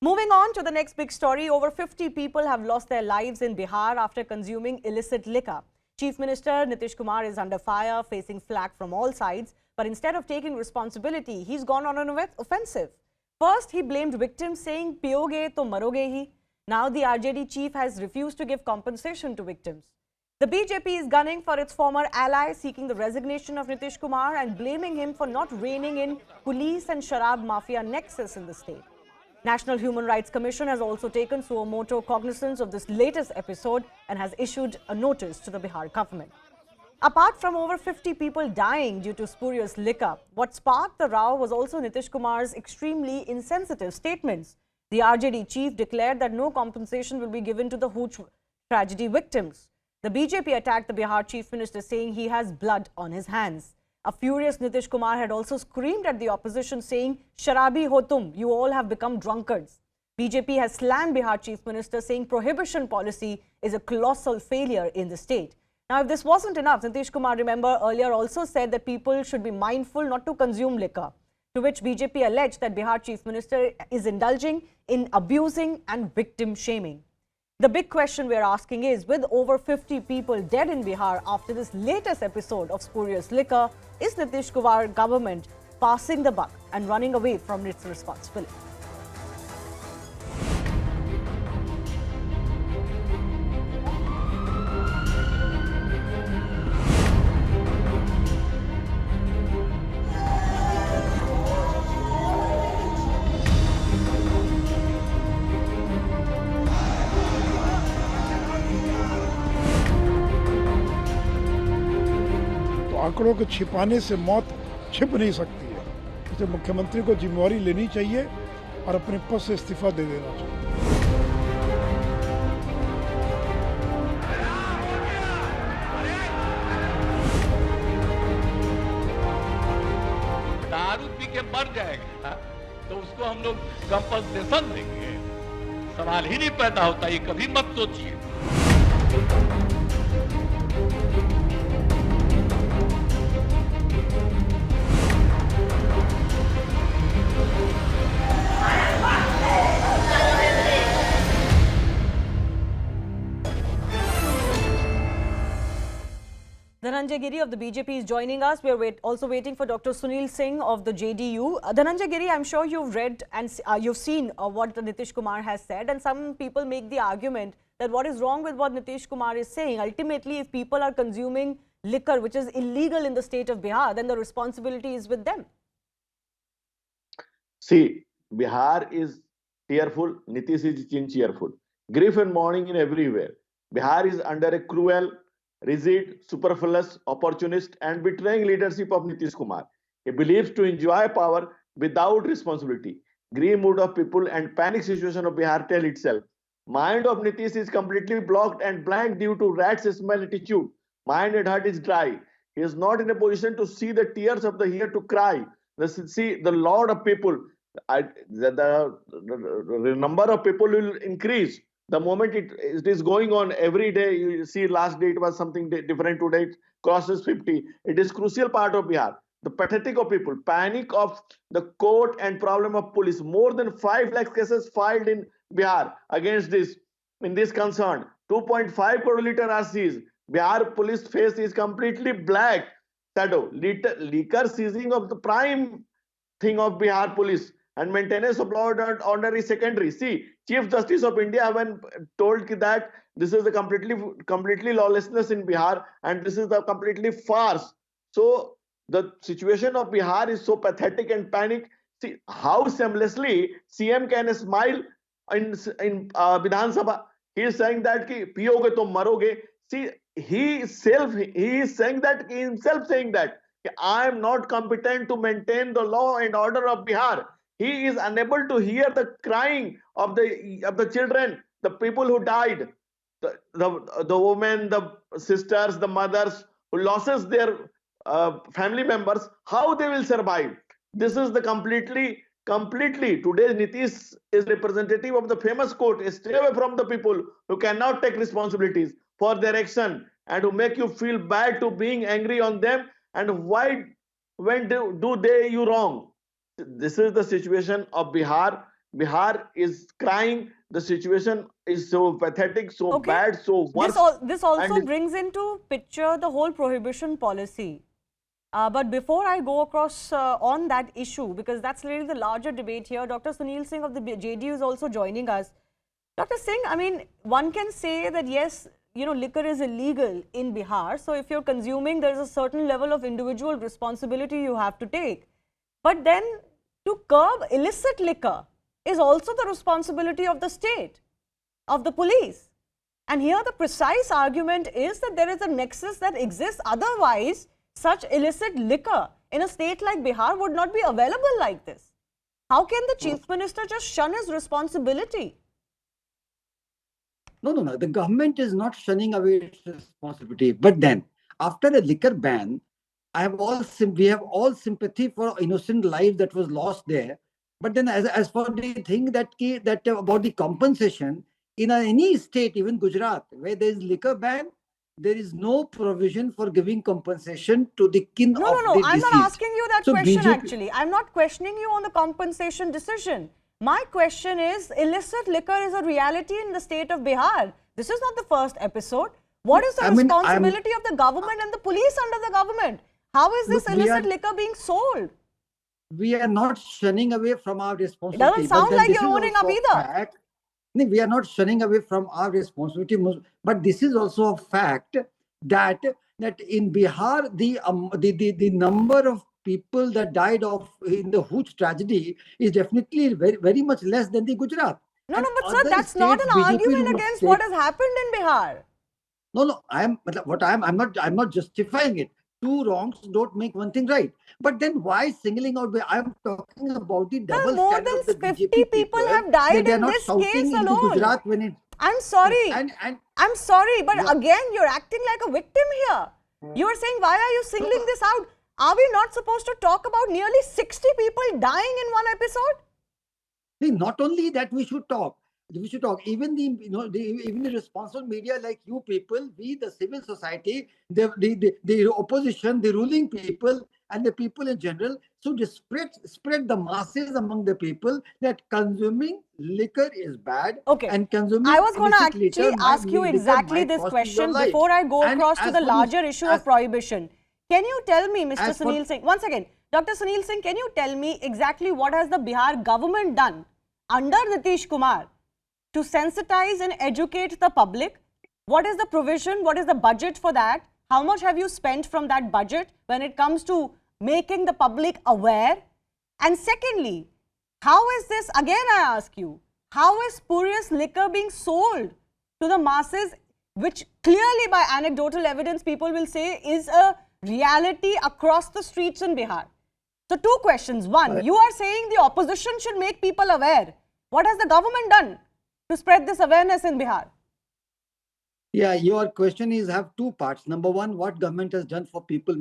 Moving on to the next big story, over 50 people have lost their lives in Bihar after consuming illicit liquor. Chief Minister Nitish Kumar is under fire, facing flack from all sides. But instead of taking responsibility, he's gone on an offensive. First, he blamed victims, saying, "Piyoge to maroge hi." Now, the RJD chief has refused to give compensation to victims. The BJP is gunning for its former ally, seeking the resignation of Nitish Kumar and blaming him for not reining in police and Sharab mafia nexus in the state. National Human Rights Commission has also taken suo moto cognizance of this latest episode and has issued a notice to the Bihar government. Apart from over 50 people dying due to spurious liquor, what sparked the row was also Nitish Kumar's extremely insensitive statements. The RJD chief declared that no compensation will be given to the Hooch tragedy victims. The BJP attacked the Bihar chief minister, saying he has blood on his hands. A furious Nitish Kumar had also screamed at the opposition, saying, "Sharabi ho tum, you all have become drunkards." BJP has slammed Bihar chief minister, saying prohibition policy is a colossal failure in the state. Now, if this wasn't enough, Nitish Kumar, remember, earlier also said that people should be mindful not to consume liquor, to which BJP alleged that Bihar chief minister is indulging in abusing and victim shaming. The big question we are asking is, with over 50 people dead in Bihar after this latest episode of spurious liquor, is Nitish Kumar government passing the buck and running away from its responsibility? आंकड़ों को छिपाने से मौत छिप नहीं सकती है। इसलिए मुख्यमंत्री को जिम्मेवारी लेनी चाहिए और अपने पद से इस्तीफा दे देना चाहिए। दारू पी के मर जाएगा तो उसको हम लोग कंपनसेशन देंगे, सवाल ही नहीं पैदा होता, ये कभी मत सोचिए। Dhananjay Giri of the BJP is joining us. We are also waiting for Dr. Sunil Singh of the JDU. Dhananjay Giri, I'm sure you've read and you've seen what Nitish Kumar has said, and some people make the argument that what is wrong with what Nitish Kumar is saying. Ultimately, if people are consuming liquor, which is illegal in the state of Bihar, then the responsibility is with them. See, Bihar is tearful, Nitish is cheerful. Grief and mourning in everywhere. Bihar is under a cruel, rigid, superfluous, opportunist and betraying leadership of Nitish Kumar. He believes to enjoy power without responsibility. Grim mood of people and panic situation of Bihar tell itself. Mind of Nitish is completely blocked and blank due to rat's smell attitude. Mind and heart is dry. He is not in a position to see the tears of the ear to cry. See, the lot of people, the number of people will increase. The moment it is going on every day, you see last day it was something different, today it crosses 50. It is crucial part of Bihar. The pathetic of people, panic of the court and problem of police. More than 5 lakh cases filed in Bihar against this, in this concern. 2.5 crore liter are seized. Bihar police face is completely black shadow. Liquor seizing of the prime thing of Bihar police, and maintenance of law and order is secondary. See, Chief Justice of India when told that this is a completely lawlessness in Bihar and this is a completely farce. So the situation of Bihar is so pathetic and panic. See how seamlessly CM can smile in Vidhan Sabha. He is saying that ki piyoge to maroge. See, he is saying that himself saying that I am not competent to maintain the law and order of Bihar. He is unable to hear the crying of the children, the people who died, the women, the sisters, the mothers who loses their family members. How they will survive? This is the completely. Today, Nitish is representative of the famous quote: "Stay away from the people who cannot take responsibilities for their action and who make you feel bad to being angry on them. And when do they you wrong?" This is the situation of Bihar. Bihar is crying. The situation is so pathetic, so Okay. bad, so worse. This also And brings into picture the whole prohibition policy. But before I go across on that issue, because that's really the larger debate here, Dr. Sunil Singh of the JDU is also joining us. Dr. Singh, I mean, one can say that yes, you know, liquor is illegal in Bihar. So if you're consuming, there's a certain level of individual responsibility you have to take. But then to curb illicit liquor is also the responsibility of the state, of the police. And here the precise argument is that there is a nexus that exists. Otherwise, such illicit liquor in a state like Bihar would not be available like this. How can the chief minister just shun his responsibility? No. The government is not shunning away its responsibility. But then, after a liquor ban, we have all sympathy for innocent life that was lost there. But then, as for the thing that about the compensation, in any state, even Gujarat, where there is liquor ban, there is no provision for giving compensation to the kin of the deceased. I'm not asking you that question actually. I'm not questioning you on the compensation decision. My question is, illicit liquor is a reality in the state of Bihar. This is not the first episode. What is the responsibility of the government and the police under the government? How is this illicit liquor being sold? We are not shunning away from our responsibility. It doesn't sound like you're owning up either. We are not shunning away from our responsibility, but this is also a fact that in Bihar, the number of people that died in the Hooch tragedy is definitely very, very much less than the Gujarat. No, but sir, that's not an argument against what has happened in Bihar. No, I'm not justifying it. Two wrongs don't make one thing right. But then why singling out? I'm talking about the double more standard than of the 50 BJP people have died in this case alone. Gujarat when it, I'm sorry. I'm sorry, but again, you're acting like a victim here. You're saying, why are you singling this out? Are we not supposed to talk about nearly 60 people dying in one episode? Not only that, we should talk. Even the responsible media like you people, we, the civil society, the opposition, the ruling people, and the people in general, so spread the masses among the people that consuming liquor is bad. Okay. And consuming I was going to actually ask you exactly this question before I go across to the larger issue of prohibition. Can you tell me, Mr. Sunil Singh, once again, Dr. Sunil Singh, can you tell me exactly what has the Bihar government done under Nitish Kumar to sensitize and educate the public? What is the provision? What is the budget for that? How much have you spent from that budget when it comes to making the public aware? And secondly, how is this, again I ask you, how is spurious liquor being sold to the masses, which clearly by anecdotal evidence people will say is a reality across the streets in Bihar? So two questions. One, you are saying the opposition should make people aware. What has the government done to spread this awareness in Bihar? Yeah, your question have two parts. Number one, what government has done for people,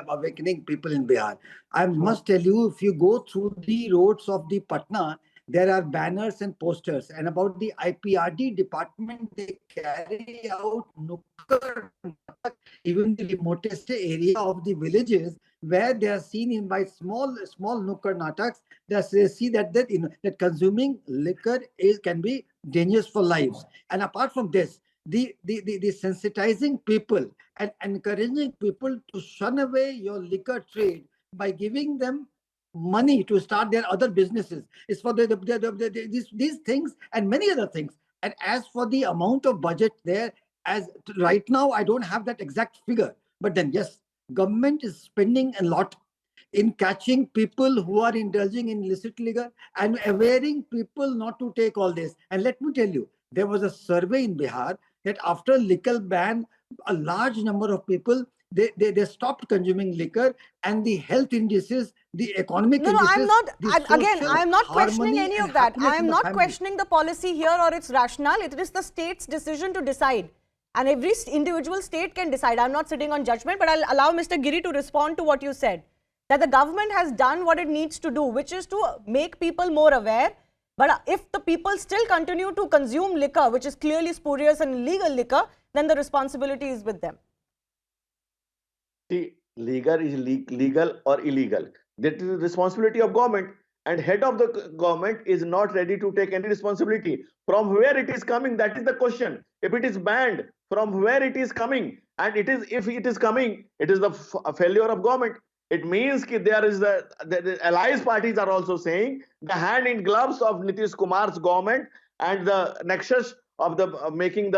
awakening people in Bihar. I must tell you, if you go through the roads of the Patna, there are banners and posters. And about the IPRD department, they carry out nukkad, even the remotest area of the villages, where they are seen by small nukkad nataks. They see that consuming liquor can be dangerous for lives. And apart from this, the sensitizing people and encouraging people to shun away your liquor trade by giving them money to start their other businesses is for these things and many other things. And as for the amount of budget there, as right now, I don't have that exact figure. But then, yes, government is spending a lot in catching people who are indulging in illicit liquor and awareing people not to take all this. And let me tell you, there was a survey in Bihar that after liquor ban, a large number of people, they stopped consuming liquor, and the health indices, the economic indices. I am not questioning any of that. I am not questioning the policy here or its rationale. It is the state's decision to decide. And every individual state can decide. I'm not sitting on judgment, but I'll allow Mr. Giri to respond to what you said. That the government has done what it needs to do, which is to make people more aware. But if the people still continue to consume liquor, which is clearly spurious and illegal liquor, then the responsibility is with them. See, liquor is legal or illegal. That is the responsibility of government. and head of the government is not ready to take any responsibility. From where it is coming, that is the question. If it is banned, from where it is coming? And it is, if it is coming, it is the failure of government. It means that there is the allies parties are also saying the hand in gloves of Nitish Kumar's government and the nexus of the making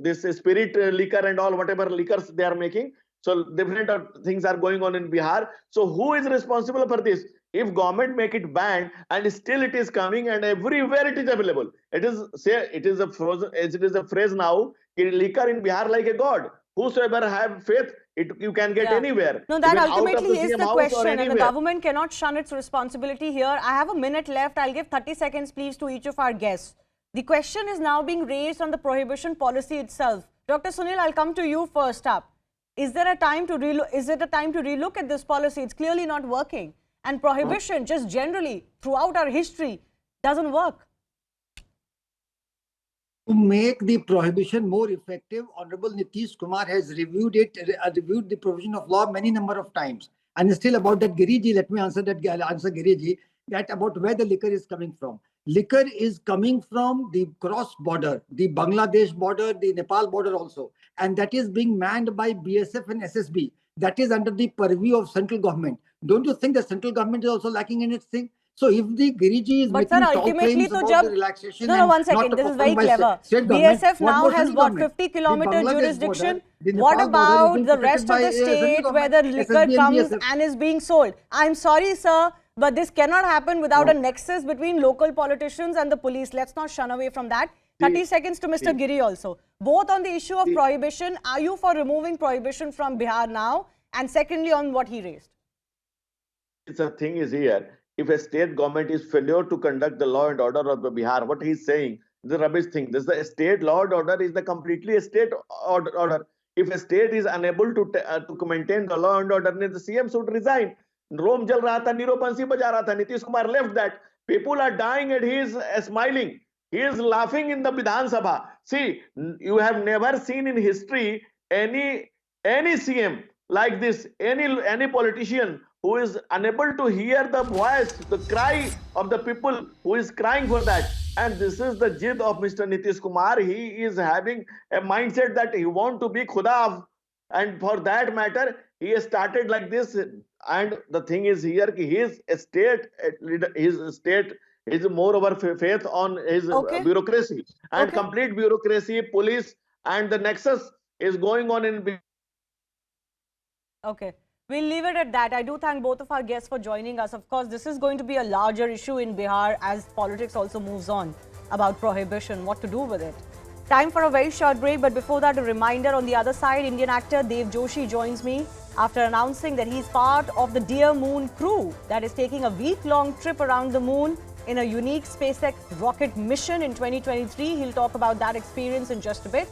this spirit liquor and all whatever liquors they are making. So different things are going on in Bihar. So who is responsible for this? If government make it banned and still it is coming and everywhere it is available, it is a frozen, it is a phrase now, liquor in Bihar like a god. Whosoever have faith, you can get anywhere. No, that even ultimately is the question, and the anywhere. government cannot shun its responsibility here. I have a minute left. I'll give 30 seconds, please, to each of our guests. The question is now being raised on the prohibition policy itself. Dr. Sunil, I'll come to you first up. Is there a time to relook at this policy? It's clearly not working. And prohibition, just generally, throughout our history, doesn't work. To make the prohibition more effective, Honorable Nitish Kumar has reviewed the provision of law many number of times. And still about that Giriji, let me answer Giriji, that about where the liquor is coming from. Liquor is coming from the cross border, the Bangladesh border, the Nepal border also. And that is being manned by BSF and SSB. That is under the purview of central government. Don't you think the central government is also lacking in its thing? So if the Giriji is making tall claims about the relaxation, no, one second, this is very clever. BSF now has what, 50-kilometer jurisdiction? What about the rest of the state where the liquor comes and is being sold? I'm sorry, sir, but this cannot happen without a nexus between local politicians and the police. Let's not shun away from that. 30 seconds to Mr. Giri also. Both on the issue of prohibition, are you for removing prohibition from Bihar now? And secondly, on what he raised. The thing is here, if a state government is failure to conduct the law and order of the Bihar, what he's saying is a rubbish thing. This is the state law and order is the completely a state order. If a state is unable to maintain the law and order, then the CM should resign. Rome jal raha tha, Niro Pansi baja raha tha. Nitish Kumar left that. People are dying and he is smiling. He is laughing in the Vidhan Sabha. See, you have never seen in history any CM like this, any politician who is unable to hear the voice, the cry of the people who is crying for that. And this is the jid of Mr. Nitish Kumar. He is having a mindset that he wants to be Khuda. And for that matter, he has started like this. And the thing is here, his state is more over faith on his bureaucracy. And complete bureaucracy, police, and the nexus is going on in... Okay. We'll leave it at that. I do thank both of our guests for joining us. Of course, this is going to be a larger issue in Bihar as politics also moves on about prohibition, what to do with it. Time for a very short break, but before that, a reminder on the other side, Indian actor Dev Joshi joins me after announcing that he's part of the Dear Moon crew that is taking a week-long trip around the moon in a unique SpaceX rocket mission in 2023. He'll talk about that experience in just a bit.